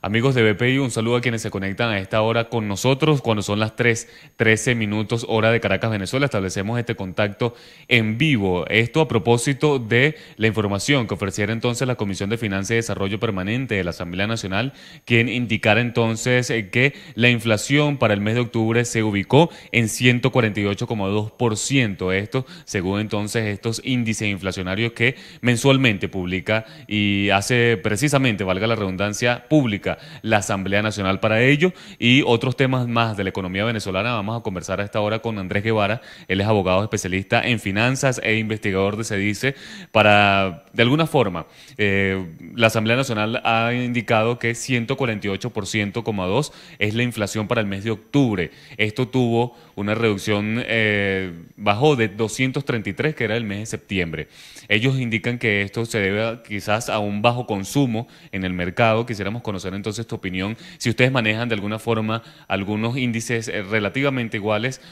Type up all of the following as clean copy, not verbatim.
Amigos de BPI, un saludo a quienes se conectan a esta hora con nosotros. Cuando son las 3:13 hora de Caracas, Venezuela, establecemos este contacto en vivo. Esto a propósito de la información que ofreciera entonces la Comisión de Finanzas y Desarrollo Permanente de la Asamblea Nacional, quien indicara entonces que la inflación para el mes de octubre se ubicó en 148,2%. Esto según entonces estos índices inflacionarios que mensualmente publica y hace precisamente, valga la redundancia, pública la Asamblea Nacional. Para ello y otros temas más de la economía venezolana, vamos a conversar a esta hora con Andrés Guevara. Él es abogado especialista en finanzas e investigador de CEDICE. Para, de alguna forma, la Asamblea Nacional ha indicado que 148,2% es la inflación para el mes de octubre. Esto tuvo una reducción, bajó de 233, que era el mes de septiembre. Ellos indican que esto se debe quizás a un bajo consumo en el mercado. Quisiéramos conocer entonces tu opinión, si ustedes manejan de alguna forma algunos índices relativamente iguales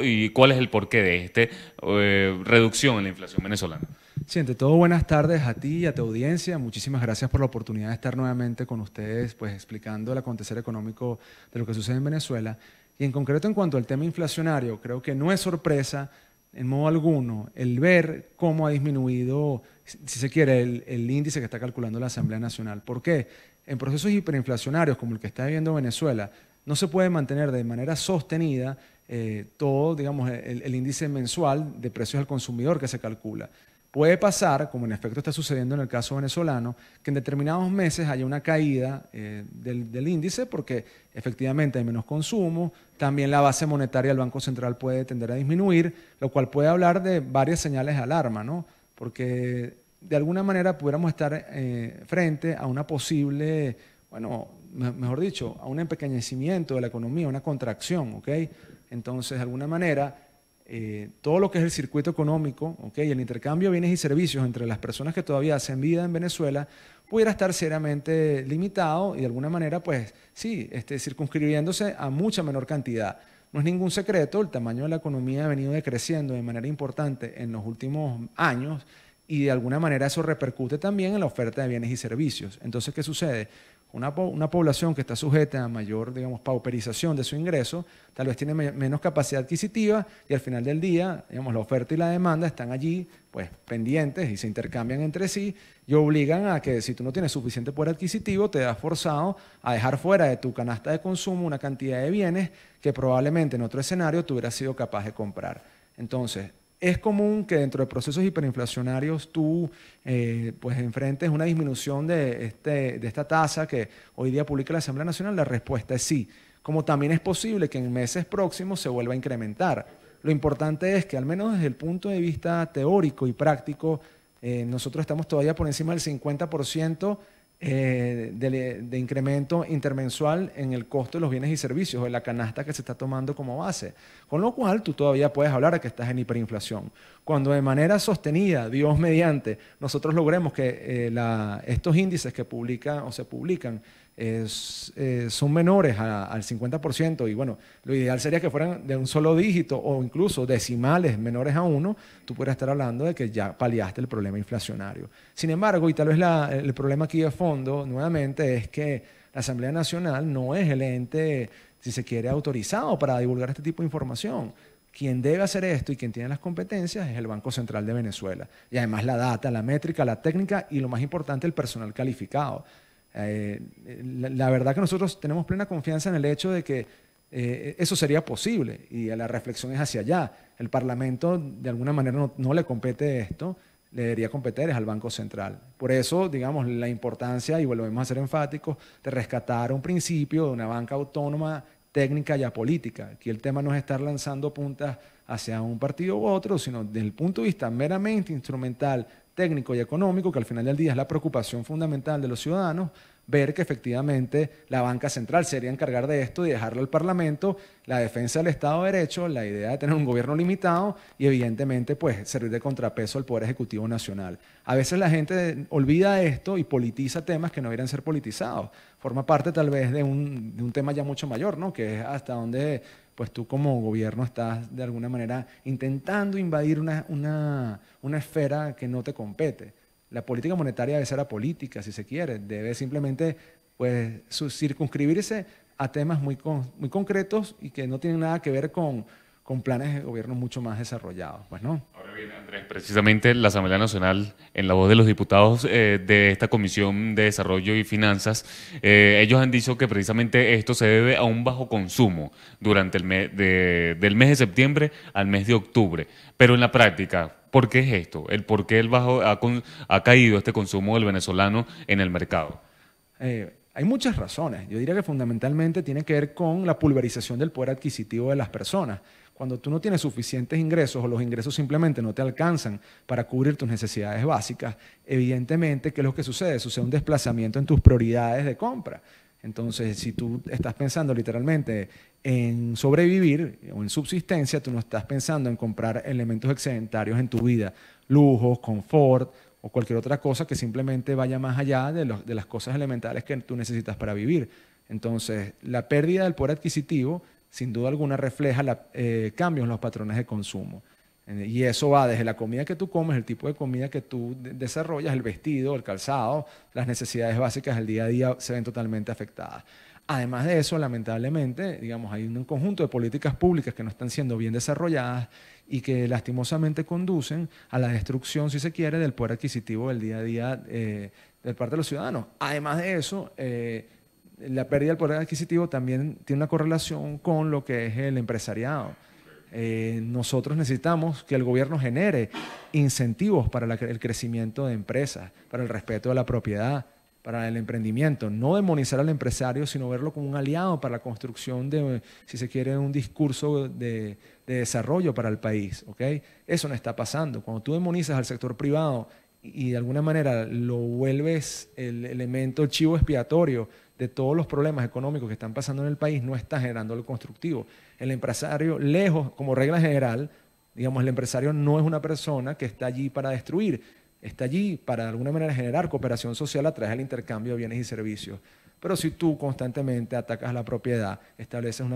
y cuál es el porqué de esta reducción en la inflación venezolana. Sí, ante todo, buenas tardes a ti y a tu audiencia. Muchísimas gracias por la oportunidad de estar nuevamente con ustedes, pues explicando el acontecer económico de lo que sucede en Venezuela. Y en concreto, en cuanto al tema inflacionario, creo que no es sorpresa en modo alguno el ver cómo ha disminuido, si se quiere, el índice que está calculando la Asamblea Nacional. ¿Por qué? En procesos hiperinflacionarios como el que está viviendo Venezuela, no se puede mantener de manera sostenida todo, digamos, el índice mensual de precios al consumidor que se calcula. Puede pasar, como en efecto está sucediendo en el caso venezolano, que en determinados meses haya una caída del índice porque efectivamente hay menos consumo, también la base monetaria del Banco Central puede tender a disminuir, lo cual puede hablar de varias señales de alarma, ¿no? Porque de alguna manera pudiéramos estar frente a una posible, bueno, mejor dicho, a un empequeñecimiento de la economía, una contracción, ¿ok? Entonces, de alguna manera todo lo que es el circuito económico, ¿okay? El intercambio de bienes y servicios entre las personas que todavía hacen vida en Venezuela pudiera estar seriamente limitado y de alguna manera, pues sí, circunscribiéndose a mucha menor cantidad. No es ningún secreto, el tamaño de la economía ha venido decreciendo de manera importante en los últimos años y de alguna manera eso repercute también en la oferta de bienes y servicios. Entonces, ¿qué sucede? Una población que está sujeta a mayor, digamos, pauperización de su ingreso, tal vez tiene menos capacidad adquisitiva y al final del día, digamos, la oferta y la demanda están allí, pues, pendientes y se intercambian entre sí y obligan a que si tú no tienes suficiente poder adquisitivo, te das forzado a dejar fuera de tu canasta de consumo una cantidad de bienes que probablemente en otro escenario tú hubieras sido capaz de comprar. Entonces, es común que dentro de procesos hiperinflacionarios tú pues enfrentes una disminución de esta tasa que hoy día publica la Asamblea Nacional. La respuesta es sí. Como también es posible que en meses próximos se vuelva a incrementar. Lo importante es que al menos desde el punto de vista teórico y práctico, nosotros estamos todavía por encima del 50% de incremento intermensual en el costo de los bienes y servicios, o de la canasta que se está tomando como base. Con lo cual, tú todavía puedes hablar de que estás en hiperinflación. Cuando de manera sostenida, Dios mediante, nosotros logremos que estos índices que publican o se publican son menores al 50%, y bueno, lo ideal sería que fueran de un solo dígito o incluso decimales menores a 1, tú podrías estar hablando de que ya paliaste el problema inflacionario. Sin embargo, y tal vez el problema aquí de fondo, nuevamente, es que la Asamblea Nacional no es el ente, si se quiere, autorizado para divulgar este tipo de información. Quien debe hacer esto y quien tiene las competencias es el Banco Central de Venezuela. Y además la data, la métrica, la técnica y lo más importante, el personal calificado. La verdad que nosotros tenemos plena confianza en el hecho de que eso sería posible y la reflexión es hacia allá. El Parlamento de alguna manera no le compete esto, le debería competir es al Banco Central. Por eso, digamos, la importancia, y volvemos a ser enfáticos, de rescatar un principio de una banca autónoma, técnica y apolítica. Aquí el tema no es estar lanzando puntas hacia un partido u otro, sino desde el punto de vista meramente instrumental, técnico y económico, que al final del día es la preocupación fundamental de los ciudadanos, ver que efectivamente la banca central se debería encargar de esto y dejarlo al Parlamento, la defensa del Estado de Derecho, la idea de tener un gobierno limitado y evidentemente pues servir de contrapeso al Poder Ejecutivo Nacional. A veces la gente olvida esto y politiza temas que no deberían ser politizados. Forma parte tal vez de un tema ya mucho mayor, ¿no? Que es hasta donde pues tú como gobierno estás de alguna manera intentando invadir una esfera que no te compete. La política monetaria debe ser apolítica, si se quiere, debe simplemente pues circunscribirse a temas muy concretos y que no tienen nada que ver con planes de gobierno mucho más desarrollados, pues no. Ahora bien, Andrés, precisamente la Asamblea Nacional, en la voz de los diputados de esta Comisión de Desarrollo y Finanzas, ellos han dicho que precisamente esto se debe a un bajo consumo durante el mes del mes de septiembre al mes de octubre. Pero en la práctica, ¿por qué es esto? ¿Por qué ha caído este consumo del venezolano en el mercado? Hay muchas razones. Yo diría que fundamentalmente tiene que ver con la pulverización del poder adquisitivo de las personas. Cuando tú no tienes suficientes ingresos o los ingresos simplemente no te alcanzan para cubrir tus necesidades básicas, evidentemente, ¿qué es lo que sucede? Sucede un desplazamiento en tus prioridades de compra. Entonces, si tú estás pensando literalmente en sobrevivir o en subsistencia, tú no estás pensando en comprar elementos excedentarios en tu vida, lujos, confort o cualquier otra cosa que simplemente vaya más allá de las cosas elementales que tú necesitas para vivir. Entonces, la pérdida del poder adquisitivo sin duda alguna refleja cambios en los patrones de consumo. Y eso va desde la comida que tú comes, el tipo de comida que tú desarrollas, el vestido, el calzado, las necesidades básicas del día a día se ven totalmente afectadas. Además de eso, lamentablemente, digamos, hay un conjunto de políticas públicas que no están siendo bien desarrolladas y que lastimosamente conducen a la destrucción, si se quiere, del poder adquisitivo del día a día de parte de los ciudadanos. Además de eso, la pérdida del poder adquisitivo también tiene una correlación con lo que es el empresariado. Nosotros necesitamos que el gobierno genere incentivos para el crecimiento de empresas, para el respeto de la propiedad, para el emprendimiento. No demonizar al empresario, sino verlo como un aliado para la construcción de, si se quiere, un discurso de desarrollo para el país. ¿Okay? Eso no está pasando. Cuando tú demonizas al sector privado y de alguna manera lo vuelves el elemento, el chivo expiatorio de todos los problemas económicos que están pasando en el país, no está generando lo constructivo. El empresario, lejos, como regla general, digamos, el empresario no es una persona que está allí para destruir, está allí para de alguna manera generar cooperación social a través del intercambio de bienes y servicios. Pero si tú constantemente atacas la propiedad, estableces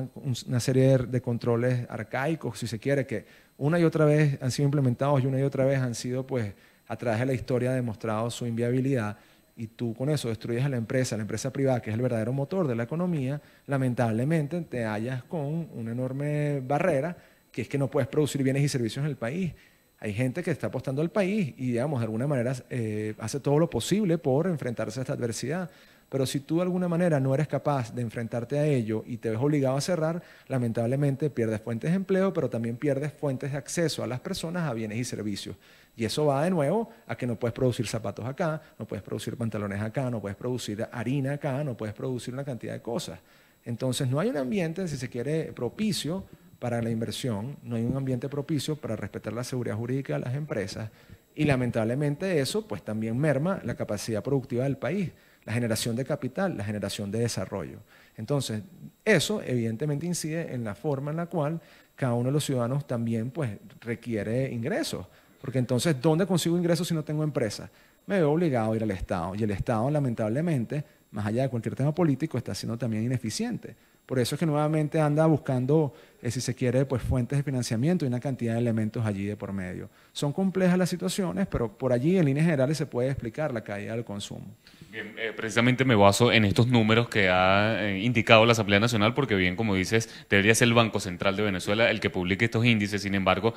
una serie de controles arcaicos, si se quiere, que una y otra vez han sido implementados y una y otra vez han sido, pues, a través de la historia demostrado su inviabilidad, y tú con eso destruyes a la empresa privada, que es el verdadero motor de la economía, lamentablemente te hallas con una enorme barrera, que es que no puedes producir bienes y servicios en el país. Hay gente que está apostando al país y, digamos, de alguna manera hace todo lo posible por enfrentarse a esta adversidad. Pero si tú de alguna manera no eres capaz de enfrentarte a ello y te ves obligado a cerrar, lamentablemente pierdes fuentes de empleo, pero también pierdes fuentes de acceso a las personas a bienes y servicios. Y eso va de nuevo a que no puedes producir zapatos acá, no puedes producir pantalones acá, no puedes producir harina acá, no puedes producir una cantidad de cosas. Entonces no hay un ambiente, si se quiere, propicio para la inversión, no hay un ambiente propicio para respetar la seguridad jurídica de las empresas y lamentablemente eso pues también merma la capacidad productiva del país, la generación de capital, la generación de desarrollo. Entonces eso evidentemente incide en la forma en la cual cada uno de los ciudadanos también pues requiere ingresos. Porque entonces, ¿dónde consigo ingresos si no tengo empresa? Me veo obligado a ir al Estado. Y el Estado, lamentablemente, más allá de cualquier tema político, está siendo también ineficiente. Por eso es que nuevamente anda buscando, si se quiere, pues fuentes de financiamiento y una cantidad de elementos allí de por medio. Son complejas las situaciones, pero por allí, en líneas generales, se puede explicar la caída del consumo. Bien, precisamente me baso en estos números que ha indicado la Asamblea Nacional, porque bien, como dices, debería ser el Banco Central de Venezuela el que publique estos índices. Sin embargo,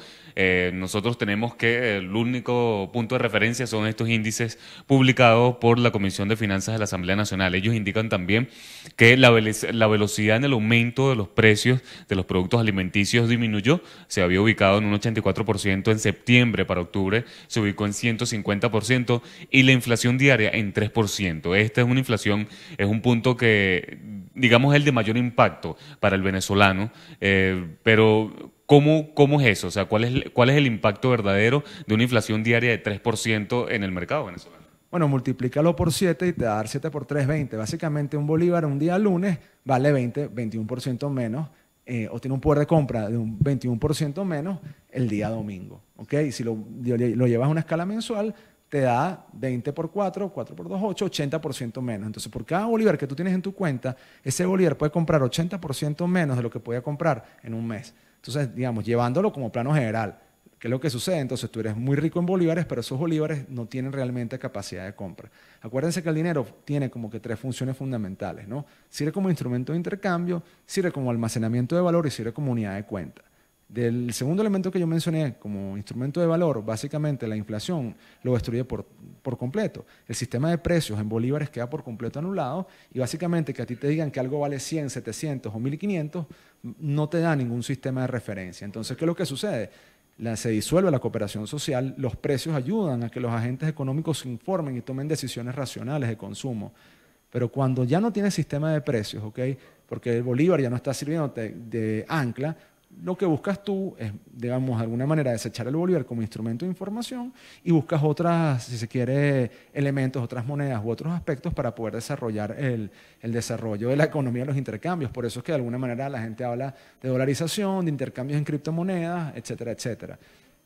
nosotros tenemos que el único punto de referencia son estos índices publicados por la Comisión de Finanzas de la Asamblea Nacional. Ellos indican también que la velocidad en el aumento de los precios de los productos alimenticios disminuyó. Se había ubicado en un 84% en septiembre, para octubre se ubicó en 150% y la inflación diaria en 3%. Esta es una inflación, es un punto que, digamos, es el de mayor impacto para el venezolano, pero ¿cómo es eso? O sea, ¿cuál es el impacto verdadero de una inflación diaria de 3% en el mercado venezolano? Bueno, multiplícalo por 7 y te va a dar 7 por 3, 20. Básicamente un bolívar un día lunes vale 21% menos, o tiene un poder de compra de un 21% menos el día domingo. ¿Okay? Si lo llevas a una escala mensual, te da 20 por 4, 4 por 2, 8, 80% menos. Entonces, por cada bolívar que tú tienes en tu cuenta, ese bolívar puede comprar 80% menos de lo que podía comprar en un mes. Entonces, digamos, llevándolo como plano general, ¿Qué es lo que sucede? Entonces tú eres muy rico en bolívares, pero esos bolívares no tienen realmente capacidad de compra. Acuérdense que el dinero tiene como que tres funciones fundamentales, ¿no? Sirve como instrumento de intercambio, sirve como almacenamiento de valor y sirve como unidad de cuenta. Del segundo elemento que yo mencioné como instrumento de valor, básicamente la inflación lo destruye por completo. El sistema de precios en bolívares queda por completo anulado y básicamente que a ti te digan que algo vale 100, 700 o 1500 no te da ningún sistema de referencia. Entonces, ¿qué es lo que sucede? Se disuelve la cooperación social, los precios ayudan a que los agentes económicos se informen y tomen decisiones racionales de consumo. Pero cuando ya no tienes sistema de precios, ¿ok? Porque el bolívar ya no está sirviendo de ancla, lo que buscas tú es, digamos, de alguna manera desechar el bolívar como instrumento de información y buscas otras, si se quiere, elementos, otras monedas u otros aspectos para poder desarrollar el desarrollo de la economía de los intercambios. Por eso es que de alguna manera la gente habla de dolarización, de intercambios en criptomonedas, etcétera, etcétera.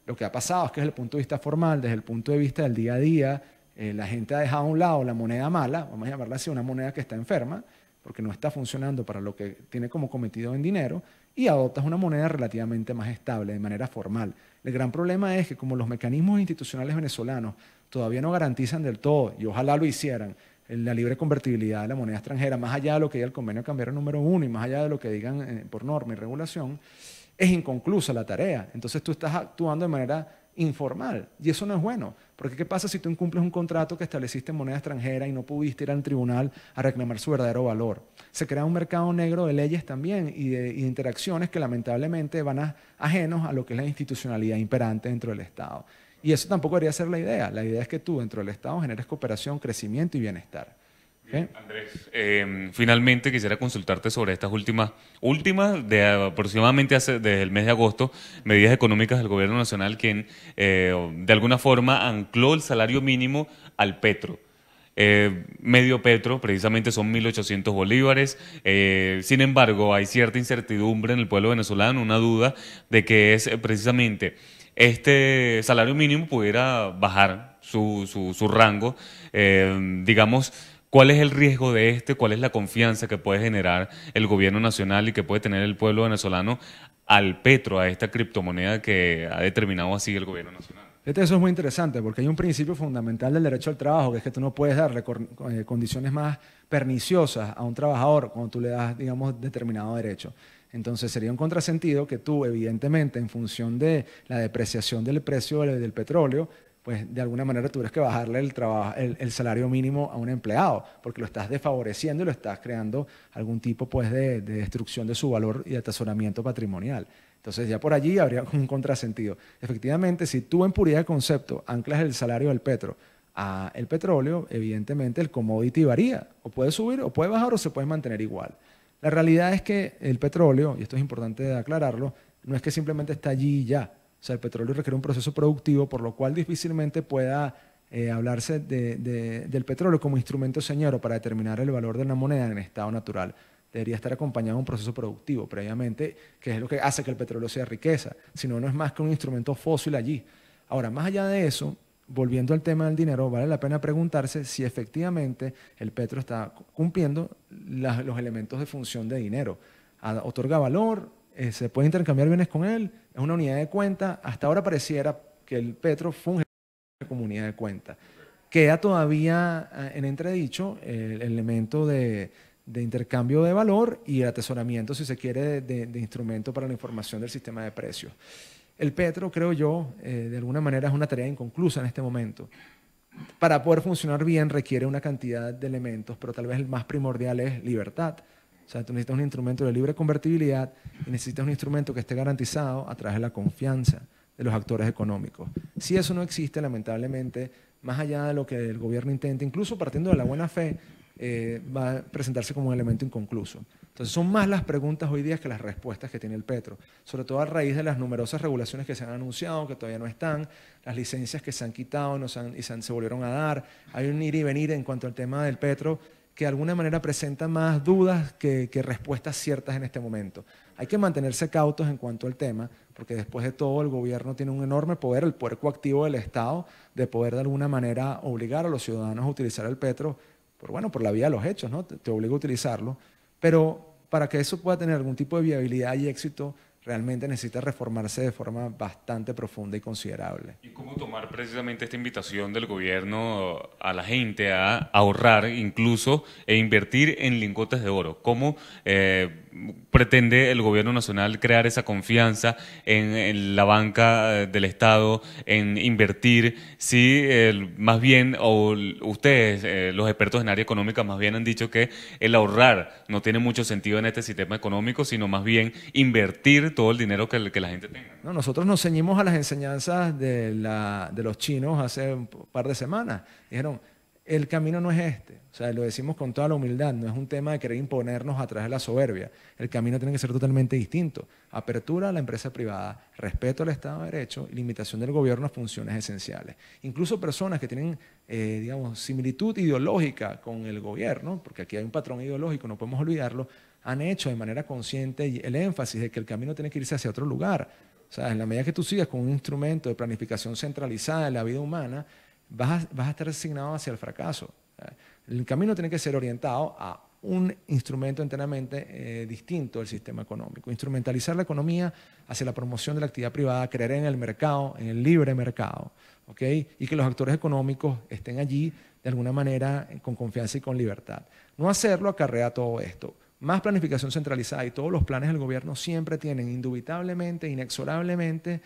Lo que ha pasado es que desde el punto de vista formal, desde el punto de vista del día a día, la gente ha dejado a un lado la moneda mala, vamos a llamarla así, una moneda que está enferma, porque no está funcionando para lo que tiene como cometido en dinero, y adoptas una moneda relativamente más estable, de manera formal. El gran problema es que como los mecanismos institucionales venezolanos todavía no garantizan del todo, y ojalá lo hicieran, la libre convertibilidad de la moneda extranjera, más allá de lo que diga el convenio cambiario número 1 y más allá de lo que digan por norma y regulación, es inconclusa la tarea. Entonces tú estás actuando de manera informal y eso no es bueno, porque ¿qué pasa si tú incumples un contrato que estableciste en moneda extranjera y no pudiste ir al tribunal a reclamar su verdadero valor? Se crea un mercado negro de leyes también y de interacciones que lamentablemente van ajenos a lo que es la institucionalidad imperante dentro del Estado. Y eso tampoco debería ser la idea. La idea es que tú dentro del Estado generes cooperación, crecimiento y bienestar. Bien, Andrés, finalmente quisiera consultarte sobre estas últimas de aproximadamente desde el mes de agosto, medidas económicas del gobierno nacional quien de alguna forma ancló el salario mínimo al petro. Medio petro, precisamente son 1.800 bolívares. Sin embargo, hay cierta incertidumbre en el pueblo venezolano, una duda de que es precisamente este salario mínimo pudiera bajar su rango, digamos. ¿Cuál es el riesgo de ¿Cuál es la confianza que puede generar el gobierno nacional y que puede tener el pueblo venezolano al petro, a esta criptomoneda que ha determinado así el gobierno nacional? Eso es muy interesante porque hay un principio fundamental del derecho al trabajo, que es que tú no puedes darle condiciones más perniciosas a un trabajador cuando tú le das, digamos, determinado derecho. Entonces sería un contrasentido que tú, evidentemente, en función de la depreciación del precio del petróleo, pues de alguna manera tuvieras que bajarle el salario mínimo a un empleado, porque lo estás desfavoreciendo y lo estás creando algún tipo pues, de destrucción de su valor y de atesoramiento patrimonial. Entonces ya por allí habría un contrasentido. Efectivamente, si tú en puridad de concepto anclas el salario del petro a el petróleo, evidentemente el commodity varía, o puede subir, o puede bajar, o se puede mantener igual. La realidad es que el petróleo, y esto es importante aclararlo, no es que simplemente está allí y ya. O sea, el petróleo requiere un proceso productivo, por lo cual difícilmente pueda hablarse del petróleo como instrumento señero para determinar el valor de una moneda en estado natural. Debería estar acompañado de un proceso productivo previamente, que es lo que hace que el petróleo sea riqueza. Si no, no es más que un instrumento fósil allí. Ahora, más allá de eso, volviendo al tema del dinero, vale la pena preguntarse si efectivamente el petro está cumpliendo los elementos de función de dinero. Otorga valor, se puede intercambiar bienes con él, es una unidad de cuenta. Hasta ahora pareciera que el petro funge como unidad de cuenta. Queda todavía en entredicho el elemento de intercambio de valor y el atesoramiento, si se quiere, de instrumento para la información del sistema de precios. El petro, creo yo, de alguna manera es una tarea inconclusa en este momento. Para poder funcionar bien requiere una cantidad de elementos, pero tal vez el más primordial es libertad. O sea, tú necesitas un instrumento de libre convertibilidad y necesitas un instrumento que esté garantizado a través de la confianza de los actores económicos. Si eso no existe, lamentablemente, más allá de lo que el gobierno intenta, incluso partiendo de la buena fe, va a presentarse como un elemento inconcluso. Entonces son más las preguntas hoy día que las respuestas que tiene el petro, sobre todo a raíz de las numerosas regulaciones que se han anunciado, que todavía no están, las licencias que se han quitado se volvieron a dar. Hay un ir y venir en cuanto al tema del petro que de alguna manera presenta más dudas que respuestas ciertas en este momento. Hay que mantenerse cautos en cuanto al tema, porque después de todo el gobierno tiene un enorme poder, el poder coactivo del Estado, de poder de alguna manera obligar a los ciudadanos a utilizar el petro, por la vía de los hechos, ¿no? Te obliga a utilizarlo, pero para que eso pueda tener algún tipo de viabilidad y éxito, realmente necesita reformarse de forma bastante profunda y considerable. ¿Y cómo tomar precisamente esta invitación del gobierno a la gente a ahorrar incluso e invertir en lingotes de oro? ¿Cómo pretende el gobierno nacional crear esa confianza en la banca del Estado, en invertir? Si más bien, o ustedes, los expertos en área económica, más bien han dicho que el ahorrar no tiene mucho sentido en este sistema económico, sino más bien invertir todo el dinero que la gente tenga. No, nosotros nos ceñimos a las enseñanzas de los chinos hace un par de semanas. Dijeron, el camino no es este. O sea, lo decimos con toda la humildad, no es un tema de querer imponernos a través de la soberbia. El camino tiene que ser totalmente distinto. Apertura a la empresa privada, respeto al Estado de Derecho y limitación del gobierno a funciones esenciales. Incluso personas que tienen, digamos, similitud ideológica con el gobierno, porque aquí hay un patrón ideológico, no podemos olvidarlo, han hecho de manera consciente el énfasis de que el camino tiene que irse hacia otro lugar. O sea, en la medida que tú sigas con un instrumento de planificación centralizada de la vida humana, vas a estar asignado hacia el fracaso. El camino tiene que ser orientado a un instrumento enteramente distinto del sistema económico. Instrumentalizar la economía hacia la promoción de la actividad privada, creer en el mercado, en el libre mercado, ¿okay? Y que los actores económicos estén allí de alguna manera con confianza y con libertad. No hacerlo acarrea todo esto. Más planificación centralizada y todos los planes del gobierno siempre tienen, indubitablemente, inexorablemente,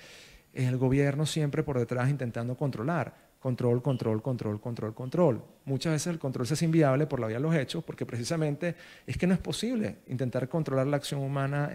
el gobierno siempre por detrás intentando controlar. Control, control, control, control, control. Muchas veces el control se hace inviable por la vía de los hechos, porque precisamente es que no es posible intentar controlar la acción humana.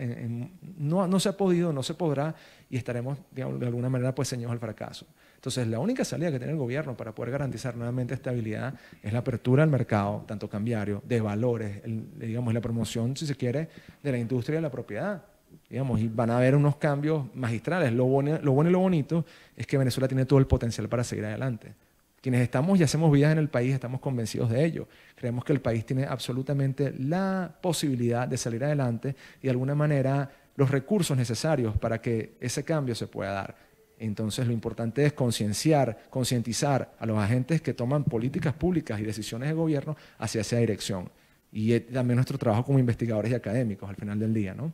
No se ha podido, no se podrá, y estaremos, digamos, de alguna manera pues ceñidos al fracaso. Entonces, la única salida que tiene el gobierno para poder garantizar nuevamente estabilidad es la apertura al mercado, tanto cambiario, de valores, digamos, la promoción, si se quiere, de la industria y de la propiedad. Digamos, y van a haber unos cambios magistrales. Lo bueno y lo bonito es que Venezuela tiene todo el potencial para seguir adelante. Quienes estamos y hacemos vidas en el país estamos convencidos de ello. Creemos que el país tiene absolutamente la posibilidad de salir adelante y de alguna manera los recursos necesarios para que ese cambio se pueda dar. Entonces lo importante es concientizar a los agentes que toman políticas públicas y decisiones de gobierno hacia esa dirección. Y también nuestro trabajo como investigadores y académicos al final del día, ¿no?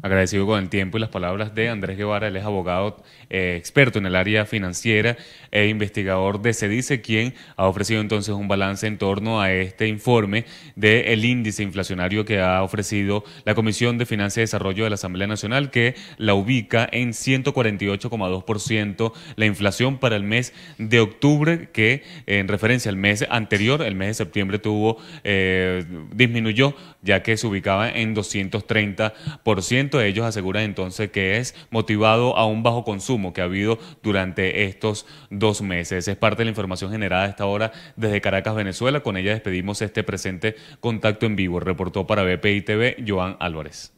Agradecido con el tiempo y las palabras de Andrés Guevara. Él es abogado experto en el área financiera e investigador de CEDICE, quien ha ofrecido entonces un balance en torno a este informe del índice inflacionario que ha ofrecido la Comisión de Finanzas y Desarrollo de la Asamblea Nacional, que la ubica en 148,2% la inflación para el mes de octubre, que en referencia al mes anterior, el mes de septiembre, disminuyó, ya que se ubicaba en 230%. Ellos aseguran entonces que es motivado a un bajo consumo que ha habido durante estos 2 meses. Es parte de la información generada a esta hora desde Caracas, Venezuela. Con ella despedimos este presente contacto en vivo. Reportó para BPI TV, Joan Álvarez.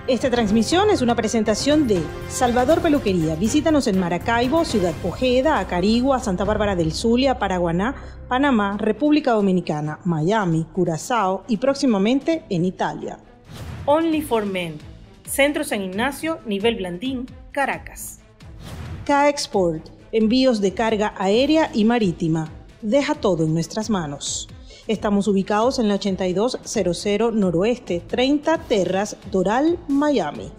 Esta transmisión es una presentación de Salvador Peluquería. Visítanos en Maracaibo, Ciudad Ojeda, Acarigua, Santa Bárbara del Zulia, Paraguaná, Panamá, República Dominicana, Miami, Curazao y próximamente en Italia. Only for Men, Centro San Ignacio, Nivel Blandín, Caracas. K-Export, envíos de carga aérea y marítima. Deja todo en nuestras manos. Estamos ubicados en la 8200 Noroeste, 30 Terras, Doral, Miami.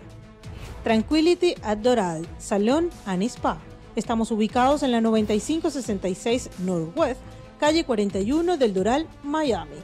Tranquility at Doral, Salón and Spa. Estamos ubicados en la 9566 Northwest, calle 41 del Doral, Miami.